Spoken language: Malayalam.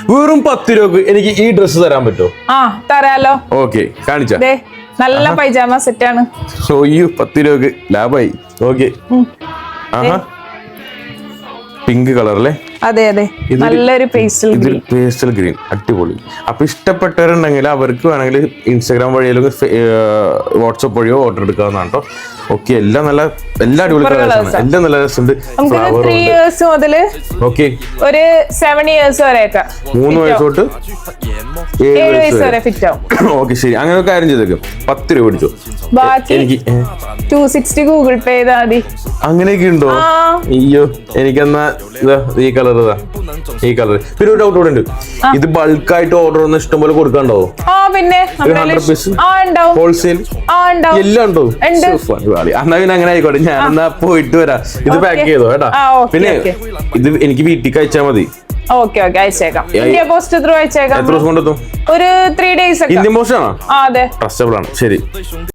വെറും 10 രൂപക്ക് എനിക്ക് ഈ ഡ്രസ്സ് തരാൻ പറ്റുമോ? തരാലോ. ഓക്കെ, കാണിച്ചാ. നല്ല പൈജാമ സെറ്റ് ആണ്. 10 രൂപക്ക് ലാഭായി. ഓക്കെ, പിങ്ക് കളർ അല്ലേ? അതെ അതെ, നല്ലൊരു പേസ്റ്റൽ ഗ്രീൻ, അടിപൊളി. അപ്പൊ ഇഷ്ടപ്പെട്ടവരുണ്ടെങ്കിൽ അവർക്ക് വേണമെങ്കിൽ ഇൻസ്റ്റാഗ്രാം വഴിയോ വാട്സപ്പ് വഴിയോ ഓർഡർ എടുക്കാവുന്നതാണ് കേട്ടോ. ഓക്കെ, എല്ലാം അടിപൊളി കളേഴ്സാണ്, എല്ലാം നല്ല രസമുണ്ട്. 3 years മുതല് ഓക്കെ ഒരു 7 years വരെയൊക്കെ, 3 വയസ്സ് തൊട്ട് 7 വയസ്സ് വരെ ഫിറ്റ് ആവും. ഓക്കെ, ശരി. അങ്ങനെ കാര്യം ചെയ്തേക്കും. 10 രൂപ പിടിച്ചു. ബാക്കി എനിക്ക് 260 ഗൂഗിൾ പേ ചെയ്താൽ മതി. അങ്ങനെയൊക്കെ ഉണ്ടോ? അയ്യോ, എനിക്കെന്നാ ഈ കളർ ഈ കളർ. പിന്നെ ഒരു ഡൗട്ട് കൂടെ ഉണ്ട്, ഇത് ബൾക്കായിട്ട് ഓർഡർ ഒന്ന് ഇഷ്ടം പോലെ കൊടുക്കാണ്ടോ? പിന്നെ ഹോൾസെയിൽ എല്ലാം ഉണ്ടോ? എന്നാ പിന്നെ അങ്ങനെ ആയിക്കോട്ടെ, ഞാൻ എന്നാ പോയിട്ട് വരാം. ഇത് പാക്ക് ചെയ്തോ കേട്ടാ. പിന്നെ ഇത് എനിക്ക് വീട്ടിലേക്ക് അയച്ചാൽ മതി. ഓക്കെ, അയച്ചേക്കാം. ഇന്ത്യ പോസ്റ്റ് ത്രൂ അയച്ചേക്കാം. എത്ര ദിവസം കൊണ്ടെത്തും? ഒരു 3 days. ഇന്ത്യൻ പോസ്റ്റ് ആണോ? അതെ, ട്രസ്റ്റബിൾ ആണ്. ശരി.